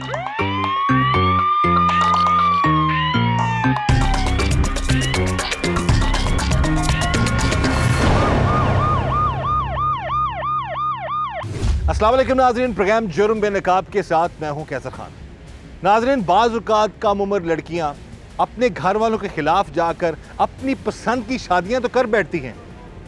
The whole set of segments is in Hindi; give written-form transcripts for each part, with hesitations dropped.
अस्सलाम वालेकुम नाज़रीन, प्रोग्राम जुर्म बेनकाब के साथ मैं हूं कैसर खान। नाज़रीन, बाज़ औक़ात कम उम्र लड़कियां अपने घर वालों के खिलाफ जाकर अपनी पसंद की शादियां तो कर बैठती हैं,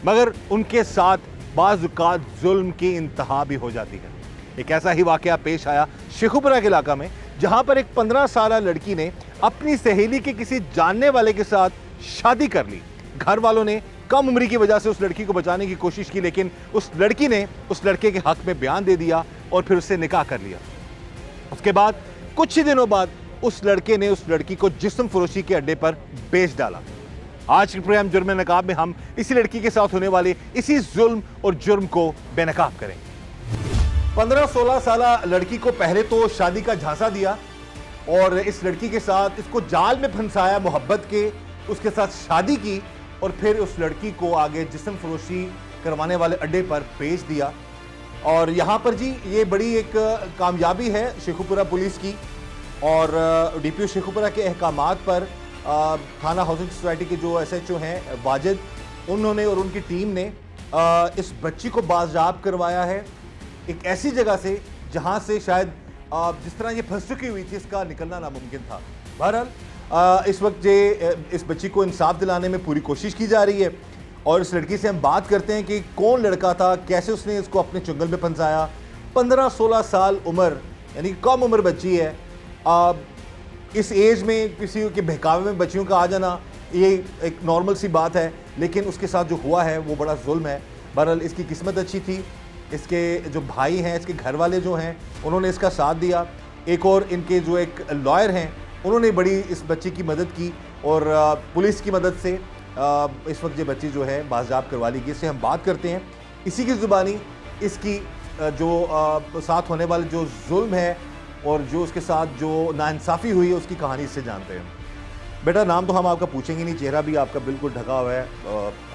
मगर उनके साथ बाज़ औक़ात जुल्म की इंतहा भी हो जाती है। एक ऐसा ही वाक़या पेश आया शेखुपुरा के इलाका में, जहां पर एक 15 साल लड़की ने अपनी सहेली के किसी जानने वाले के साथ शादी कर ली। घर वालों ने कम उम्री की वजह से उस लड़की को बचाने की कोशिश की, लेकिन उस लड़की ने उस लड़के के हक में बयान दे दिया और फिर उससे निकाह कर लिया। उसके बाद कुछ ही दिनों बाद उस लड़के ने उस लड़की को जिस्म फरोशी के अड्डे पर बेच डाला। आज के प्रोग्राम जुर्म नकाब में हम इसी लड़की के साथ होने वाले इसी जुल्म और जुर्म को बेनकाब करेंगे। 15-16 साल लड़की को पहले तो शादी का झांसा दिया और इस लड़की के साथ इसको जाल में फंसाया, मोहब्बत के उसके साथ शादी की और फिर उस लड़की को आगे जिस्म फरोशी करवाने वाले अड्डे पर बेच दिया। और यहाँ पर जी ये बड़ी एक कामयाबी है शेखुपुरा पुलिस की और डीपीओ शेखुपुरा के अहकामात पर थाना हाउसिंग सोसाइटी के जो एसएचओ हैं वाजिद, उन्होंने और उनकी टीम ने इस बच्ची को बाज़ाब करवाया है एक ऐसी जगह से जहाँ से शायद जिस तरह ये फंस चुकी हुई थी इसका निकलना नामुमकिन था। बहरहाल इस वक्त इस बच्ची को इंसाफ दिलाने में पूरी कोशिश की जा रही है और इस लड़की से हम बात करते हैं कि कौन लड़का था, कैसे उसने इसको अपने चुंगल में फंसाया। 15-16 साल उम्र यानी कम उम्र बच्ची है। इस एज में किसी के बहकावे में बच्चियों का आ जाना ये एक नॉर्मल सी बात है, लेकिन उसके साथ जो हुआ है वो बड़ा जुल्म है। बहरहाल इसकी किस्मत अच्छी थी, इसके जो भाई हैं, इसके घर वाले जो हैं, उन्होंने इसका साथ दिया। एक और इनके जो एक लॉयर हैं, उन्होंने बड़ी इस बच्ची की मदद की और पुलिस की मदद से इस वक्त ये बच्ची जो है बाज़ाब करवा ली गई। इससे हम बात करते हैं इसी की ज़ुबानी इसकी जो साथ होने वाले जो जुल्म है और जो उसके साथ जो नाइंसाफ़ी हुई है उसकी कहानी इससे जानते हैं। बेटा, नाम तो हम आपका पूछेंगे नहीं, चेहरा भी आपका बिल्कुल ढका हुआ है,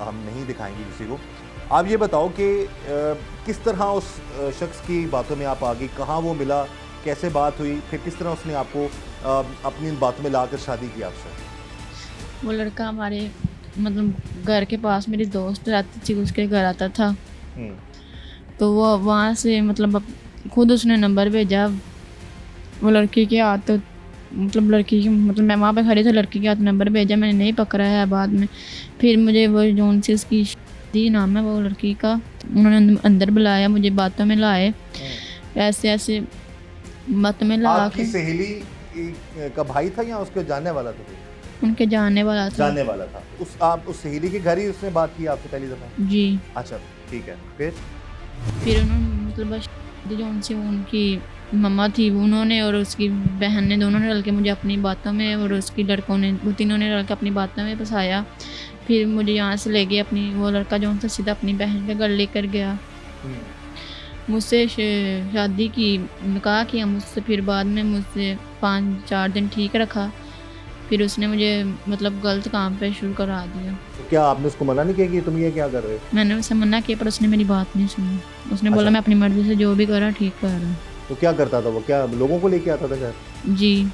हम नहीं दिखाएंगे किसी को। आप ये बताओ कि किस तरह उस शख्स की बातों में आप आ गई, कहाँ वो मिला, कैसे बात हुई, फिर किस तरह उसने आपको अपनी इन बातों में लाकर शादी की आपसे? वो लड़का हमारे मतलब घर के पास मेरी दोस्त रहती थी, उसके घर आता था। तो वो वहाँ से मतलब खुद उसने नंबर भेजा वो लड़की के हाथ, मतलब लड़की की मतलब मैं वहाँ पे खड़ी थी, लड़की के हाथ नंबर भेजा, मैंने नहीं पकड़ा है। बाद में फिर मुझे वो जोन से उसकी दी नाम है वो लड़की का, उन्होंने अंदर बुलाया, मुझे बातों में लाए, ऐसे ऐसे बातों में ला आपकी सहेली का भाई था या उसके जानने वाला था? उनके जानने वाला था। जानने वाला था। आप उस सहेली के घर ही उसने बात की आपसे पहली दफ़ा? जी। अच्छा, ठीक है। फिर उन्होंने मतलब जो उनसे उनकी मम्मा थी उन्होंने और उसकी बहन ने, दोनों ने रल के मुझे अपनी बातों में और उसकी लड़कों ने, वो तीनों ने रल के अपनी बातों में फंसाया। फिर मुझे यहाँ से ले गए अपनी, वो लड़का जो उनसे सीधा अपनी बहन के घर लेकर गया, मुझसे शादी की, निकाह किया मुझसे। फिर बाद में मुझसे 5-4 दिन ठीक रखा, फिर उसने मुझे मतलब गलत काम पे शुरू करा दिया। तो क्या आपने उसको मना नहीं किया कि तुम ये क्या कर रहे हो? मैंने उसे मना किया पर उसने मेरी बात नहीं सुनी। उसने बोला मैं अपनी मर्जी से जो भी करा ठीक कर रहा हूँ। तो क्या करता था वो? क्या लोगों को लेके आता था घर? जी।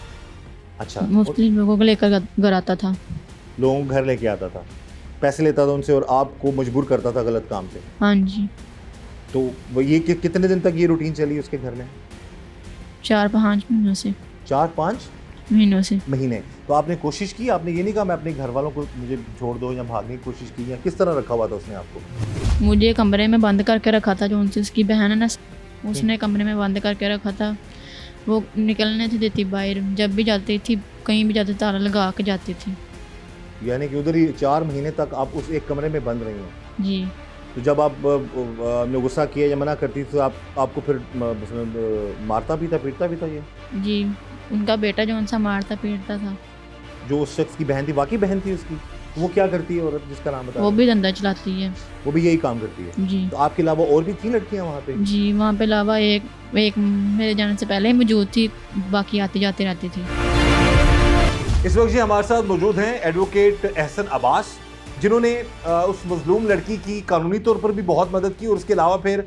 अच्छा, मुफ्त लोगों को लेकर घर आता था। लोगों को घर लेके आता था, पैसे लेता था उनसे और आपको मजबूर करता था गलत काम पे? हाँ जी। तो वो ये कितने दिन तक ये रूटीन चली उसके घर में? 4-5 महीनों से। 4-5 महीनों से। महीने। तो आपने कोशिश की, आपने ये नहीं कहा मैं अपने घर वालों को मुझे छोड़ दो या भागने की कोशिश की, या किस तरह रखा हुआ था उसने आपको? मुझे कमरे में बंद करके रखा था, जो उनसे उसकी बहन है ना, उसने कमरे में बंद करके रखा था। वो निकलने नहीं देती बाहर, जब भी जाती थी कहीं भी जाती ताला लगा के जाती थी। यानी कि उधर ही 4 महीने तक आप उस एक कमरे में बंद रही हैं? जी। तो जब आप ने गुस्सा किया या मना करती तो आपको फिर मारता भी था, पीटता भी था ये? जी, उनका बेटा जो उनसा मारता पीटता था। जो उस शख्स की बहन थी, वाकई बहन थी उसकी? वो क्या करती है औरत जिसका नाम बता? वो भी धंधा चलाती है। वो भी यही काम करती है? जी। तो आपके अलावा और भी 3 लड़कियां वहाँ पे? जी, वहाँ पे अलावा एक मेरे जाने से पहले ही मौजूद थी, बाकी आती जाती रहती थी। इस वक्त जी हमारे साथ मौजूद हैं एडवोकेट एहसन अब्बास, जिन्होंने उस मजलूम लड़की की कानूनी तौर पर भी बहुत मदद की और उसके अलावा फिर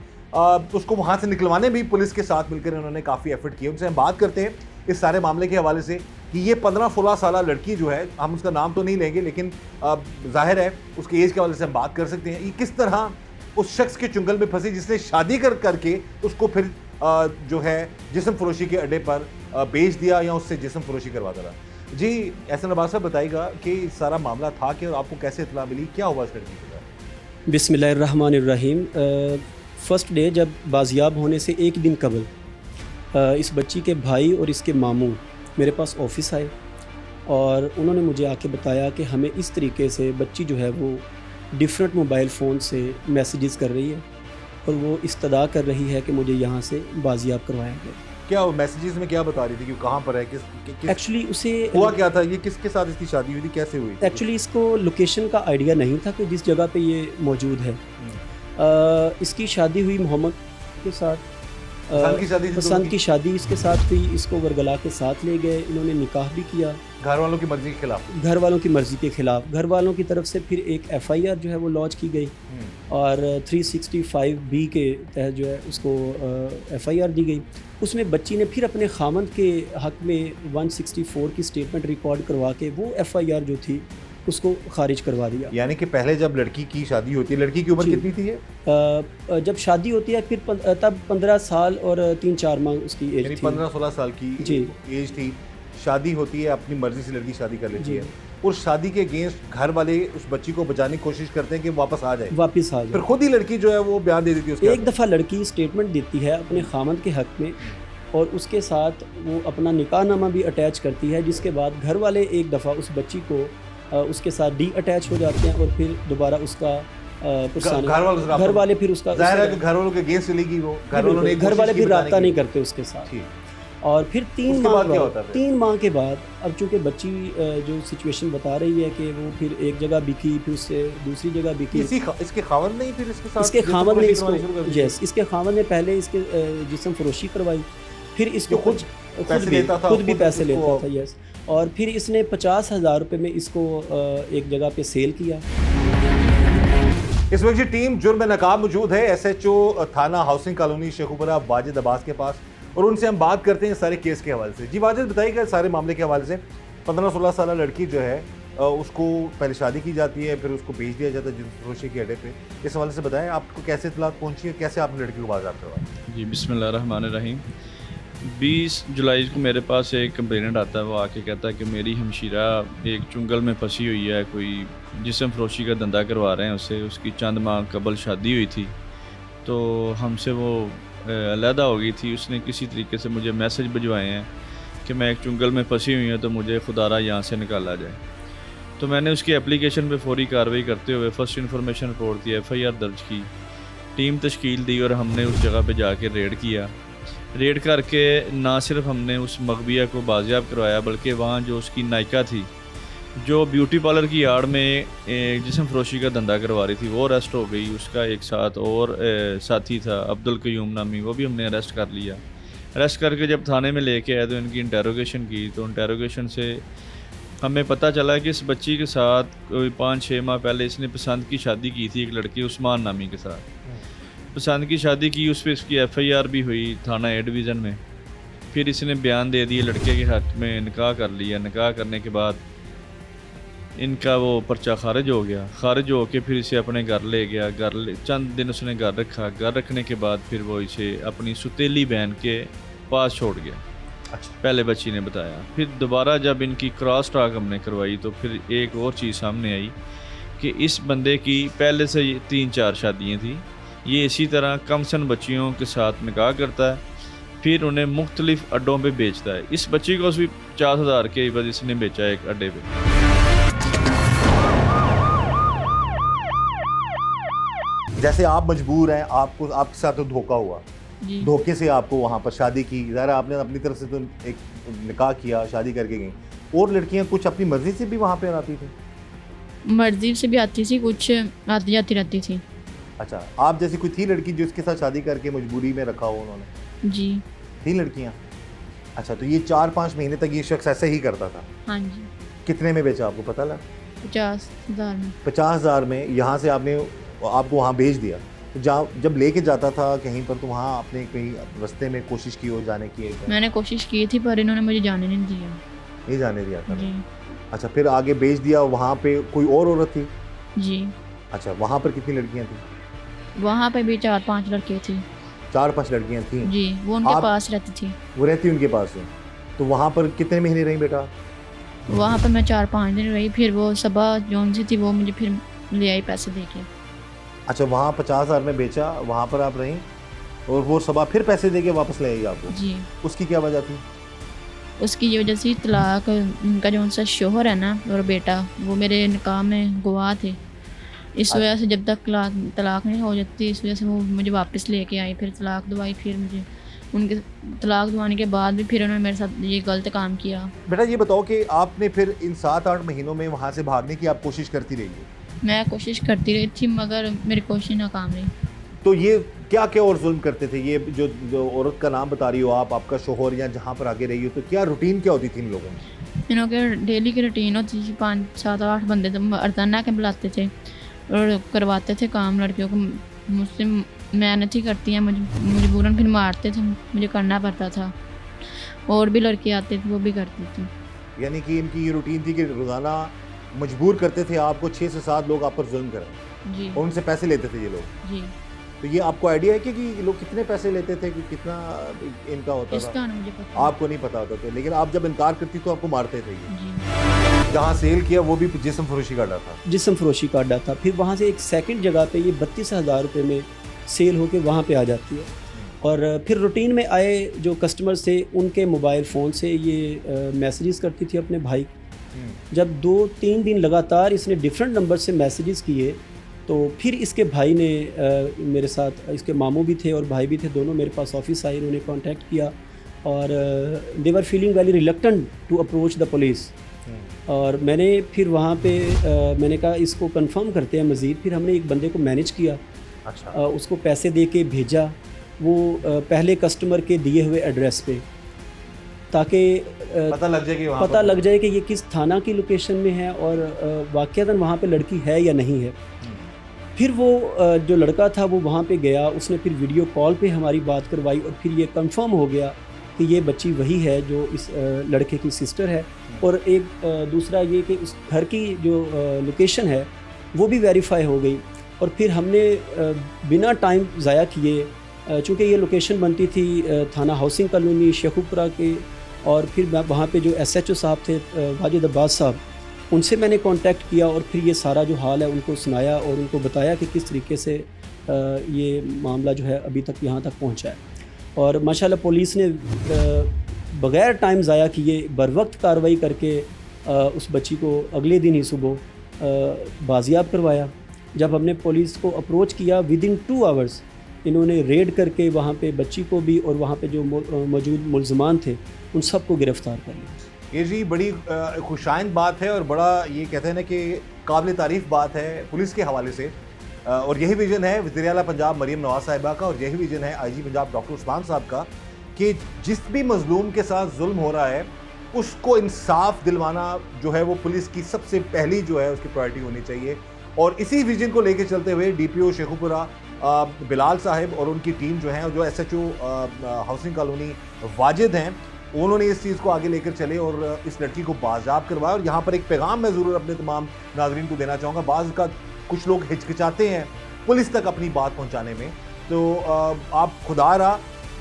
उसको वहाँ से निकलवाने भी पुलिस के साथ मिलकर उन्होंने काफ़ी एफर्ट किए। उनसे हम बात करते हैं इस सारे मामले के हवाले से कि ये 15-16 साल लड़की जो है, हम उसका नाम तो नहीं लेंगे लेकिन जाहिर है उसकी एज के हवाले से हम बात कर सकते हैं, ये किस तरह उस शख्स के चुंगल में फंसी जिसने शादी करके उसको फिर जो है जिस्म फरोशी के अड्डे पर बेच दिया या उससे जिस्म फरोशी करवाता रहा। जी एहसन अब्बास साहब बताइएगा कि सारा मामला था कि और आपको कैसे इत्तला मिली, क्या हुआ इस लड़की के साथ? बिस्मिल्लाहिर्रहमानिर्रहीम। फ़र्स्ट डे जब बाजियाब होने से एक दिन कबल इस बच्ची के भाई और इसके मामू मेरे पास ऑफ़िस आए और उन्होंने मुझे आके बताया कि हमें इस तरीके से बच्ची जो है वो डिफरेंट मोबाइल फ़ोन से मैसेजेस कर रही है और वो इस्तदा कर रही है कि मुझे यहाँ से बाजियाब करवाया गया। क्या वो मैसेजेस में क्या बता रही थी कि कहाँ पर है, किस एक्चुअली उसे हुआ क्या था, ये किसके साथ इसकी शादी हुई थी, कैसे हुई थी? एक्चुअली इसको लोकेशन का आइडिया नहीं था कि जिस जगह पे ये मौजूद है। इसकी शादी हुई मोहम्मद के साथ, पसंद की शादी इसके साथ हुई, इसको वरगला के साथ ले गए, इन्होंने निकाह भी किया घर वालों की मर्जी के खिलाफ, घर वालों की मर्ज़ी के ख़िलाफ़। घर वालों की तरफ से फिर एक FIR जो है वो लॉन्च की गई और 365B के तहत जो है उसको FIR दी गई। उसमें बच्ची ने फिर अपने खामंद के हक़ में 164 की स्टेटमेंट रिकॉर्ड करवा के वो FIR जो थी उसको खारिज करवा दिया। यानी कि पहले जब लड़की की शादी होती है, लड़की की उम्र कितनी थी ये? जब शादी होती है फिर तब 15 साल और 3-4 माह उसकी एज थी। 15-16 साल की जी एज थी। शादी होती है, अपनी मर्जी से लड़की शादी कर लेती है और शादी के अगेंस्ट घर वाले उस बच्ची को बचाने की कोशिश करते हैं कि वापस आ जाए। फिर खुद ही लड़की जो है वो बयान दे देती है। एक दफ़ा लड़की स्टेटमेंट देती है अपने खामंद के हक़ में और उसके साथ वो अपना निकाहनामा भी अटैच करती है, जिसके बाद घर वाले एक दफ़ा उस बच्ची को उसके साथ डी अटैच हो जाते हैं और फिर दोबारा उसका घर वाले फिर उसका जाहिर है कि घर वालों के अगेंस्ट चलेगी वो, घर वाले फिर रब्ता नहीं करते उसके साथ। और फिर 3 माह के बाद अब चूँकि बच्ची जो सिचुएशन बता रही है कि वो फिर एक जगह बिकी, फिर उससे दूसरी जगह बिकी। इसके खावंद ने फिर इसके साथ, इसके खावंद ने इसको, यस, इसके खावंद ने पहले इसके जिस्म फरोशी करवाई, फिर इसको खुद भी पैसे लेता था, यस। और फिर इसने 50,000 रुपये में इसको एक जगह पे सेल किया। इस वक्त जी टीम जुर्म नकाब मौजूद है SHO थाना हाउसिंग कॉलोनी शेखुपुरा वाजिद अब्बास के पास और उनसे हम बात करते हैं सारे केस के हवाले से। जी वाजिद बताइएगा सारे मामले के हवाले से। 15-16 साल लड़की जो है उसको पहले शादी की जाती है, फिर उसको भेज दिया जाता है जिस्म फरोशी के अड्डे पे। इस हवाले से बताएं आपको कैसे इत्तलात पहुंची है, कैसे आपने लड़की को बाजार करवाया? जी बिस्मिल्लाहिर्रहमानिर्रहीम। 20 जुलाई को मेरे पास एक कंप्लेनेंट आता है, वो आके कहता है कि मेरी हमशीरा एक चुंगल में फंसी हुई है, कोई जिस्म फरोशी का धंधा करवा रहे हैं उससे, उसकी चंद माह कबल शादी हुई थी तो हमसे वो अलहदा हो गई थी। उसने किसी तरीके से मुझे मैसेज भिजवाए हैं कि मैं एक चुंगल में फंसी हुई हूँ तो मुझे खुदारा यहाँ से निकाला जाए। तो मैंने उसकी एप्लीकेशन पे फौरी कार्रवाई करते हुए फर्स्ट इन्फॉर्मेशन रिपोर्ट दी, FIR दर्ज की, टीम तश्कील दी और हमने उस जगह पे जाके रेड किया। रेड करके ना सिर्फ हमने उस मगबिया को बाजियाब करवाया बल्कि वहाँ जो उसकी नायिका थी जो ब्यूटी पार्लर की आड़ में जिस्म फरोशी का धंधा करवा रही थी वो अरेस्ट हो गई। उसका एक साथ और साथी था अब्दुल कयूम नामी, वो भी हमने अरेस्ट कर लिया। अरेस्ट करके जब थाने में लेके आए तो इनकी इंटेरोगेशन की, तो इंटेरोगेशन से हमें पता चला कि इस बच्ची के साथ कोई 5-6 माह पहले इसने पसंद की शादी की थी एक लड़की उस्मान नामी के साथ। पसंद की शादी की, उस पर इसकी FIR भी हुई थाना A डिवीज़न में। फिर इसने बयान दे दिए, लड़के के हक़ में निकाह कर लिया। निकाह करने के बाद इनका वो पर्चा खारिज हो गया। खारिज हो के फिर इसे अपने घर ले गया। चंद दिन उसने घर रखा। घर रखने के बाद फिर वो इसे अपनी सुतेली बहन के पास छोड़ गया। अच्छा। पहले बच्ची ने बताया। फिर दोबारा जब इनकी क्रॉस टॉक हमने करवाई तो फिर एक और चीज़ सामने आई कि इस बंदे की पहले से 3-4 शादियाँ थी। ये इसी तरह कमसन बच्चियों के साथ निकाह करता है, फिर उन्हें मुख्तलिफ अड्डों पे बेचता है। इस बच्ची को भी 50,000 के बाद इसने बेचा एक अड्डे पे। जैसे आप मजबूर हैं, आपको आपके साथ तो धोखा हुआ, धोखे से आपको वहाँ पर शादी की, ज़रा आपने अपनी तरफ से तो एक निकाह किया, शादी करके गई। और लड़कियाँ कुछ अपनी मर्ज़ी से भी वहाँ पर आती थी? मर्ज़ी से भी आती थी, कुछ आती जाती रहती थी। अच्छा, आप जैसी कोई थी लड़की जो इसके साथ शादी करके मजबूरी में रखा हो उन्होंने? जी थी लड़कियाँ। अच्छा, तो ये 4-5 महीने तक ये शख्स ऐसे ही करता था? हाँ जी। कितने में बेचा आपको पता लगा? 50,000 में। 50,000 में यहाँ से आपने आपको वहाँ भेज दिया। तो जब लेके जाता था कहीं पर तो वहाँ आपने कहीं रास्ते में कोशिश की हो जाने की? मैंने कोशिश की थी पर इन्होंने मुझे जाने नहीं दिया। नहीं जाने दिया था? जी अच्छा, फिर आगे भेज दिया। वहाँ पे कोई और औरत थी? जी। अच्छा, वहाँ पर कितनी लड़कियाँ थी? वहाँ पे भी 4-5 लड़के थे। 4-5 लड़कियाँ थी? जी, वो उनके आप- पास रहती थी। वो रहती उनके पास है? तो वहाँ पर कितने महीने रही बेटा? वहाँ पर मैं 4-5 दिन रही, फिर वो सबा जौन सी थी वो मुझे फिर ले आई पैसे दे के। अच्छा, वहाँ 50,000 में बेचा, वहाँ पर आप रहीं और वो सबा फिर पैसे दे के वापस ले आई आपको? जी। उसकी क्या वजह थी? उसकी ये वजह से तलाक, उनका जो सा शोहर है ना और बेटा, वो मेरे निकाह में गवाह थे। इस वजह से जब तक तलाक नहीं हो जाती, इस वजह से वो मुझे वापस लेके आई, फिर तलाक दवाई। फिर मुझे उनके तलाक दवाने के बाद भी फिर उन्होंने मेरे साथ ये गलत काम किया। बेटा ये बताओ कि आपने फिर इन 7-8 महीनों में वहाँ से भागने की आप कोशिश करती रही हो? मैं कोशिश करती रही थी मगर मेरी कोशिश नाकाम रही। तो ये क्या क्या और जुल्म करते थे? ये जो औरत का नाम बता रही हो आप, आपका शोहर, या जहाँ पर आगे रही हो, तो क्या रूटीन क्या होती थी इन लोगों में? इन्हों के डेली की रूटीन होती थी। 5-7-8 बंदे तो अर्दाना के बुलाते थे और करवाते थे काम लड़कियों को। मुझसे मेहनत ही करती हैं, मजबूरन फिर मारते थे, मुझे करना पड़ता था। और भी लड़के आते थे वो भी करती थी। यानी कि इनकी ये रूटीन थी कि रोज़ाना मजबूर करते थे आपको, 6 से 7 लोग आप पर जुल्म करें जी और उनसे पैसे लेते थे ये लोग। जी। तो ये आपको आइडिया है कि ये लोग कितने पैसे लेते थे, कि कितना इनका होता था? इसका ना मुझे पता। आपको नहीं पता होता था, लेकिन आप जब इनकार करती तो आपको मारते थे ये। जी। जहाँ सेल किया वो भी जिस्म फरोशी का अड्डा था? जिस्म फरोशी का अड्डा था। फिर वहाँ से एक सेकंड जगह पे ये 32,000 रुपये में सेल होके वहाँ पे आ जाती है। और फिर रूटीन में आए जो कस्टमर्स थे उनके मोबाइल फ़ोन से ये मैसेजेस करती थी अपने भाई। जब 2-3 दिन लगातार इसने डिफरेंट नंबर से मैसेजेस किए तो फिर इसके भाई ने मेरे साथ, इसके मामू भी थे और भाई भी थे, दोनों मेरे पास ऑफिस आए, इन्होंने कांटेक्ट किया और they were feeling very reluctant to approach the police. और मैंने फिर वहाँ पे मैंने कहा इसको कंफर्म करते हैं मज़ीद। फिर हमने एक बंदे को मैनेज किया। अच्छा। उसको पैसे दे के भेजा वो पहले कस्टमर के दिए हुए एड्रेस पे, ताकि पता लग जाए कि वहाँ पता पर- लग जाए कि ये किस थाना की लोकेशन में है और वाक़यातन वहाँ पे लड़की है या नहीं है। फिर वो जो लड़का था वो वहाँ पे गया, उसने फिर वीडियो कॉल पे हमारी बात करवाई और फिर ये कंफर्म हो गया कि ये बच्ची वही है जो इस लड़के की सिस्टर है। और एक दूसरा ये कि उस घर की जो लोकेशन है वो भी वेरीफाई हो गई। और फिर हमने बिना टाइम ज़ाया किए, चूँकि ये लोकेशन बनती थी थाना हाउसिंग कॉलोनी शेखुपुरा के, और फिर वहाँ पे जो SHO साहब थे वाजिद अब्बास साहब, उनसे मैंने कांटेक्ट किया और फिर ये सारा जो हाल है उनको सुनाया और उनको बताया कि किस तरीके से ये मामला जो है अभी तक यहाँ तक पहुँचा है। और माशाल्लाह पुलिस ने बग़ैर टाइम ज़ाया किए बरवक्त कार्रवाई करके उस बच्ची को अगले दिन ही सुबह बाजियाब करवाया। जब हमने पुलिस को अप्रोच किया विदिन 2 आवर्स इन्होंने रेड करके वहाँ पे बच्ची को भी और वहाँ पे जो मौजूद मुल्ज़मान थे उन सबको गिरफ़्तार कर लिया। ये जी बड़ी खुशाइंद बात है और बड़ा ये कहते हैं ना कि काबिल तारीफ़ बात है पुलिस के हवाले से। और यही विज़न है वज़ीर आला पंजाब मरीम नवाज़ साहिबा का, और यही विज़न है IG पंजाब डॉक्टर उस्मान साहब का कि जिस भी मज़लूम के साथ जुल्म हो रहा है उसको इंसाफ दिलवाना जो है वो पुलिस की सबसे पहली जो है उसकी प्रायोरिटी होनी चाहिए। और इसी विजन को लेकर चलते हुए DPO शेखुपुरा बिलाल साहिब और उनकी टीम जो है, जो SHO हाउसिंग कॉलोनी वाजिद हैं, उन्होंने इस चीज़ को आगे लेकर चले और इस लड़की को बाज़ाब करवाया। और यहाँ पर एक पैगाम मैं ज़रूर अपने तमाम नाज़रीन को देना चाहूँगा। बाज़ का कुछ लोग हिचकिचाते हैं पुलिस तक अपनी बात पहुँचाने में, तो आप खुदारा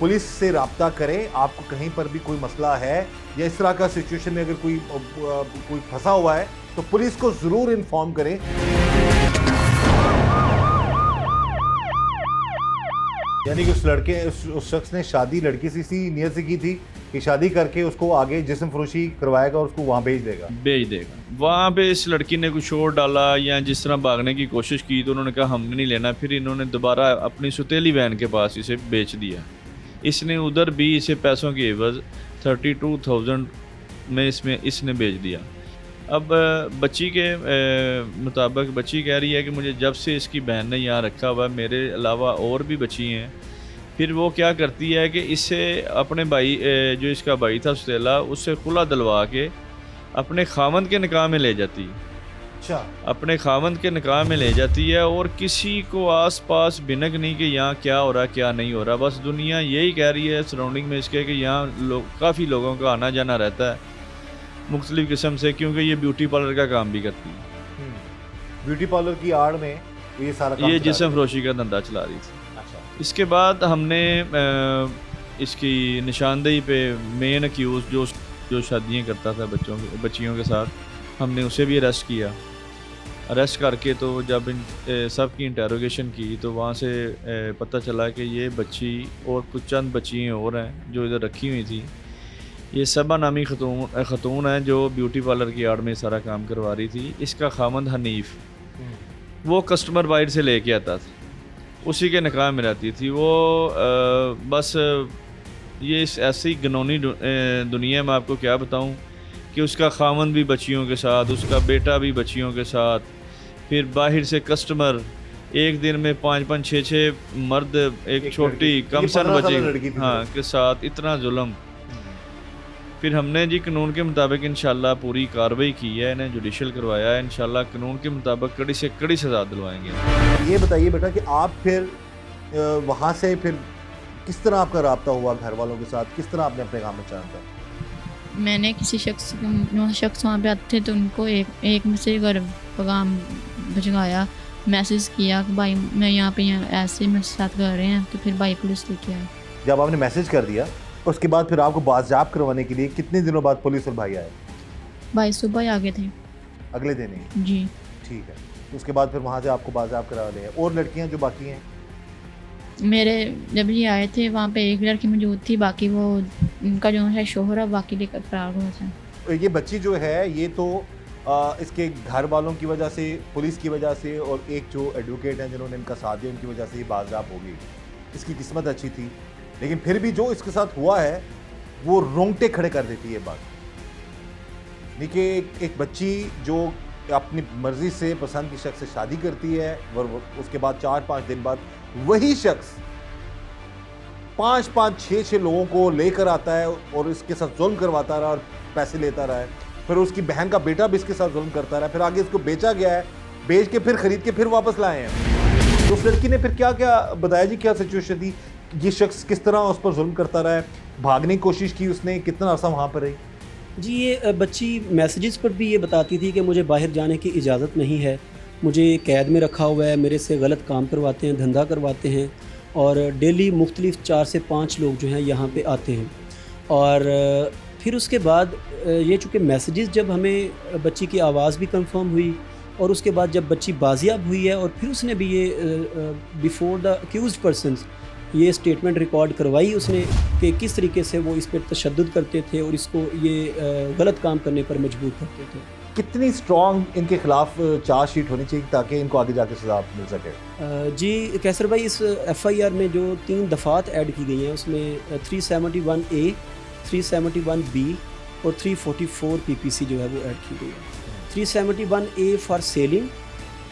पुलिस से रब्ता करें। आपको कहीं पर भी कोई मसला है या इस तरह का सिचुएशन में अगर कोई फंसा हुआ है तो पुलिस को ज़रूर इन्फॉर्म करें। यानी कि उस शख्स ने शादी लड़की से इसी नियत से की थी कि शादी करके उसको आगे जिस्म फरोशी करवाएगा और उसको वहाँ भेज देगा। वहाँ पे इस लड़की ने कुछ और डाला या जिस तरह भागने की कोशिश की तो उन्होंने कहा हमने नहीं लेना। फिर इन्होंने दोबारा अपनी सुतेली बहन के पास इसे बेच दिया। इसने उधर भी इसे पैसों की एवज़ 32,000 में इसने बेच दिया। अब बच्ची के मुताबिक बच्ची कह रही है कि मुझे जब से इसकी बहन ने यहाँ रखा हुआ मेरे अलावा और भी बच्ची हैं। फिर वो क्या करती है कि इससे अपने भाई जो इसका भाई था सुतेला उससे खुला दिलवा के अपने खामंद के निकाह में ले जाती है। अच्छा, अपने खावंद के निकाह में ले जाती है और किसी को आस पास भिनक नहीं कि यहाँ क्या हो रहा क्या नहीं हो रहा। बस दुनिया यही कह रही है सराउंडिंग में इसके कि यहाँ काफ़ी लोगों का आना जाना रहता है मुख्तलिफ़ किस्म से, क्योंकि ये ब्यूटी पार्लर का काम भी करती है। ब्यूटी पार्लर की आड़ में ये सारा काम ये चला जिस्म रही फरोशी का धंधा चला रही थी। है। अच्छा, इसके बाद हमने इसकी निशानदेही पे मेन अक्यूज़ जो शादियाँ करता था बच्चियों के साथ, हमने उसे भी अरेस्ट किया। अरेस्ट करके तो जब सब की इंटेरोगेशन की तो वहाँ से पता चला कि ये बच्ची और कुछ चंद बच्चियाँ और हैं जो इधर रखी हुई थी। ये सबा नामी खतून है जो ब्यूटी पार्लर की आड़ में सारा काम करवा रही थी। इसका खामंद हनीफ वो कस्टमर बाहर से लेके आता था, उसी के निकाह में रहती थी वो। बस ये ऐसी गनौनी दुनिया में आपको क्या बताऊं कि उसका खामंद भी बच्चियों के साथ, उसका बेटा भी बच्चियों के साथ, फिर बाहर से कस्टमर, एक दिन में 5-5, 6-6 मर्द एक छोटी कमसन बच्ची के साथ, इतना जुल्म। फिर हमने जी कानून के मुताबिक इंशाल्लाह पूरी कार्रवाई की है, इन्हें जुडिशल करवाया है। इंशाल्लाह कानून के मुताबिक कड़ी से कड़ी सज़ा दिलवाएंगे। ये बताइए बेटा कि आप फिर वहाँ से फिर किस तरह आपका रब्ता हुआ घर वालों के साथ, किस तरह आपने अपने काम में चाहा? मैंने किसी शख्स वहाँ पे आते थे तो उनको एक मुझसे घर पैगाम भिजवाया, मैसेज किया कि भाई मैं यहाँ पे ऐसे मेरे साथ कर रहे हैं, तो फिर भाई पुलिस लेके आए। जब आपने मैसेज कर दिया उसके बाद फिर आपको बाज़ाब करवाने के लिए कितने दिनों बाद पुलिस और भाई आए? भाई सुबह आ गए थे अगले दिन ही? जी। ठीक है, उसके बाद फिर वहाँ से आपको बाज़ाब करवा लिया। और लड़कियाँ जो बाकी हैं? मेरे जब ये आए थे वहाँ पे एक लड़की मौजूद थी, बाकी वो उनका जो है शोहर है बाकी लेकर फरार हुआ था। ये बच्ची जो है ये तो इसके घर वालों की वजह से, पुलिस की वजह से, और एक जो एडवोकेट हैं जिन्होंने इनका साथ दिया उनकी वजह से ये बाज़ाब हो गई। इसकी किस्मत अच्छी थी, लेकिन फिर भी जो इसके साथ हुआ है वो रोंगटे खड़े कर देती है बात। देखिए एक बच्ची जो अपनी मर्ज़ी से पसंद की शख्स से शादी करती है और उसके बाद 4-5 दिन बाद वही शख्स 5-5, 6-6 लोगों को लेकर आता है और इसके साथ जुल्म करवाता रहा और पैसे लेता रहा है। फिर उसकी बहन का बेटा भी इसके साथ जुल्म करता रहा, फिर आगे इसको बेचा गया है, बेच के फिर खरीद के फिर वापस लाए हैं। तो उस लड़की ने फिर क्या क्या बताया जी, क्या सिचुएशन थी? ये शख्स किस तरह उस पर जुल्म करता रहा है, भागने की कोशिश की उसने, कितना अर्सा वहाँ पर रही? जी, ये बच्ची मैसेजेस पर भी ये बताती थी कि मुझे बाहर जाने की इजाज़त नहीं है, मुझे कैद में रखा हुआ है, मेरे से गलत काम करवाते हैं, धंधा करवाते हैं, और डेली मुख्तलिफ 4 से 5 लोग जो हैं यहाँ पे आते हैं। और फिर उसके बाद ये चूँकि मैसेजेस जब हमें बच्ची की आवाज़ भी कंफर्म हुई और उसके बाद जब बच्ची बाजियाब हुई है और फिर उसने भी ये बिफोर द अक्यूज्ड पर्सन्स ये स्टेटमेंट रिकॉर्ड करवाई उसने कि किस तरीके से वो इस पर तशद्दुद करते थे और इसको ये गलत काम करने पर मजबूर करते थे। कितनी स्ट्रॉन्ग इनके खिलाफ चार्जशीट होनी चाहिए ताकि इनको आगे जाके सजा मिल सके? जी कैसर भाई, इस FIR में जो 3 दफ़ात ऐड की गई हैं उसमें 371A, 371B और 344 PPC जो है वो ऐड की गई है। 371A for selling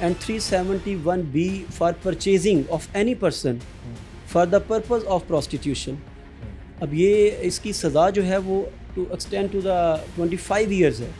and 371B for purchasing of any person for the purpose of prostitution. अब ये इसकी सज़ा जो है वो to extend to the 25 years है,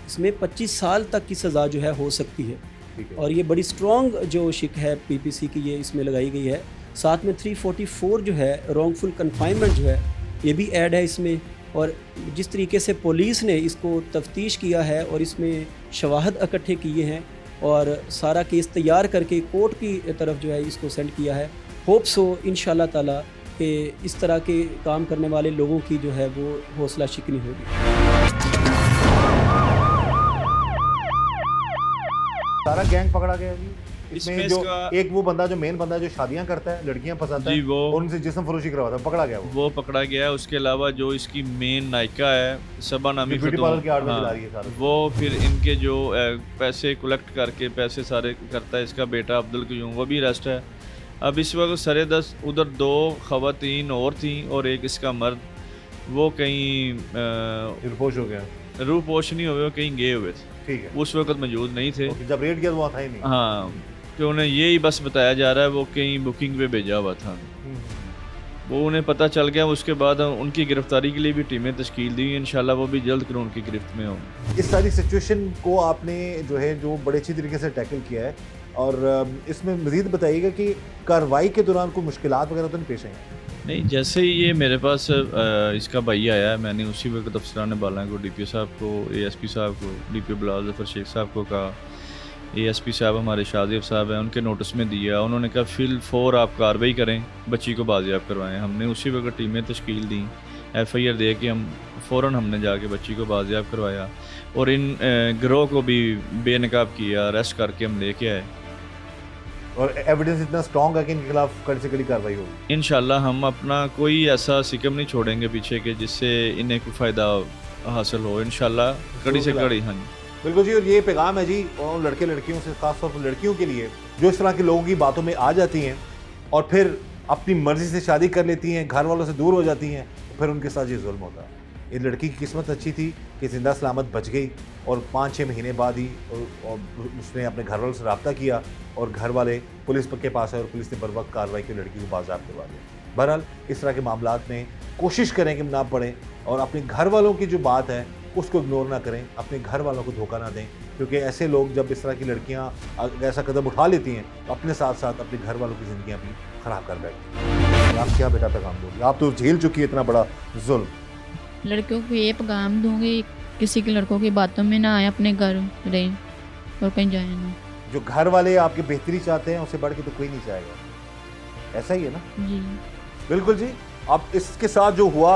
इसमें 25 साल तक की सज़ा जो है हो सकती है। और ये बड़ी स्ट्रॉन्ग जो शिक है PPC की ये इसमें लगाई गई है। साथ में 344 जो है रॉन्गफुल कन्फाइनमेंट जो है ये भी ऐड है इसमें। और जिस तरीके से पुलिस ने इसको तफ्तीश किया है और इसमें शवाहद इकट्ठे किए हैं और सारा केस तैयार करके कोर्ट की तरफ जो है इसको सेंड किया है, होप्स हो इंशाल्लाह ताला कि इस तरह के काम करने वाले लोगों की जो है वो हौसला शिकनी होगी। सारा गैंग पकड़ा गया जी इसमें? जो इसका एक वो बंदा जो मेन बंदा जो शादियां करता है, लड़कियां फंसाता है, वो और उनसे जिस्म फरोशी करवाता है, पकड़ा गया वो पकड़ा गया है। उसके अलावा जो इसकी मेन नायिका है सबा नामी ब्यूटी पार्लर की आड़ में चला रही है सारा, वो फिर इनके जो पैसे कलेक्ट करके पैसे सारे करता है इसका बेटा अब्दुल क़यूम, वो भी अरेस्ट है। अब इस वक्त सरे 10 उधर 2 ख़वातीन और थी और एक इसका मर्द, वो कहीं रूपोश हो गया, रूपोश नहीं हुए, कहीं गए हुए थे, ठीक है, उस वक्त मौजूद नहीं थे। जब रेड किया तो वहाँ था ही नहीं। हाँ, तो उन्हें यही बस बताया जा रहा है वो कहीं बुकिंग पे भेजा हुआ था। वो उन्हें पता चल गया। उसके बाद उनकी गिरफ्तारी के लिए भी टीमें तश्कील दी। इंशाल्लाह वो भी जल्द कानून की गिरफ्त में हों। इस सारी सिचुएशन को आपने जो बड़े अच्छी तरीके से टैकल किया है, और इसमें मज़ीद बताइएगा कि कार्रवाई के दौरान कोई मुश्किलात वगैरह तो नहीं पेश आई? नहीं, जैसे ही ये मेरे पास इसका भाई आया, मैंने उसी वक्त अफसरान बाला को, DPO साहब को, ASP साहब को, DPO बिलाल जफर शेख साहब को कहा, ASP साहब हमारे शादिब साहब हैं, उनके नोटिस में दिया। उन्होंने कहा फिल 4 आप कार्रवाई करें, बच्ची को बाजियाब करवाएं। हमने उसी वक्त टीमें तश्कील दी, FIR दे कि हमने जाके बच्ची को बाजियाब करवाया और इन गिरोह को भी बेनकाब किया, अरेस्ट करके हम लेके आए। और एविडेंस इतना स्ट्रॉन्ग है कि इनके खिलाफ कड़ी से कड़ी कार्रवाई होगी। इंशाल्लाह हम अपना कोई ऐसा सिकम नहीं छोड़ेंगे पीछे के जिससे इन्हें कोई फ़ायदा हासिल हो। इंशाल्लाह कड़ी से कड़ी। हाँ जी, बिल्कुल जी। और ये पैगाम है जी उन लड़के लड़कियों से, खासतौर पर लड़कियों के लिए जो इस तरह के लोगों की बातों में आ जाती हैं और फिर अपनी मर्ज़ी से शादी कर लेती हैं, घर वालों से दूर हो जाती हैं, फिर उनके साथ ये जुल्म होता है। ये लड़की की किस्मत अच्छी थी कि ज़िंदा सलामत बच गई, और 5-6 महीने बाद ही और उसने अपने घर वालों से रब्ता किया और घर वाले पुलिस के पास आए और पुलिस ने बर वक्त कार्रवाई की, लड़की को बाज़ाब करवा दिया। बहरहाल इस तरह के मामलात में कोशिश करें कि ना पड़ें, और अपने घर वालों की जो बात है उसको इग्नोर ना करें, अपने घर वालों को धोखा ना दें, क्योंकि ऐसे लोग जब इस तरह की लड़कियां ऐसा कदम उठा लेती हैं तो अपने साथ साथ अपने घर वालों की ज़िंदगियां भी ख़राब कर बैठती हैं। आप क्या बेटा पैगाम दोगे? आप तो झेल चुकी है इतना बड़ा जुल्म। लड़कियों को ये पैगाम दूंगी, किसी के लड़कों की बातों में ना आए, अपने घर रहें और कहीं जाए ना। जो घर वाले आपकी बेहतरी चाहते हैं उससे बढ़ के तो कोई नहीं चाहेगा, ऐसा ही है ना? जी बिल्कुल जी। अब इसके साथ जो हुआ,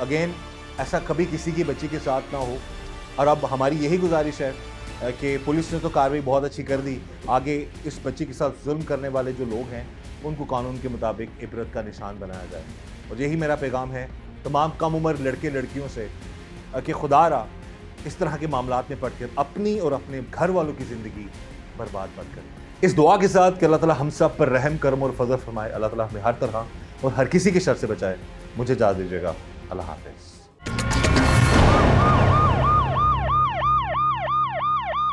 अगेन ऐसा कभी किसी की बच्ची के साथ ना हो, और अब हमारी यही गुजारिश है कि पुलिस ने तो कार्रवाई बहुत अच्छी कर दी, आगे इस बच्ची के साथ जुल्म करने वाले जो लोग हैं उनको कानून के मुताबिक इबरत का निशान बनाया जाए। और यही मेरा पैगाम है तमाम कम उम्र लड़के लड़कियों से कि खुदारा इस तरह के मामलात में पड़कर अपनी और अपने घर वालों की ज़िंदगी बर्बाद मत करें। इस दुआ के साथ कि अल्लाह ताला हम सब पर रहम करम और फजल फरमाए, अल्लाह ताला हमें हर तरह और हर किसी के शर से बचाए। मुझे इजाज़त दीजिएगा। अल्लाह हाफ़िज़।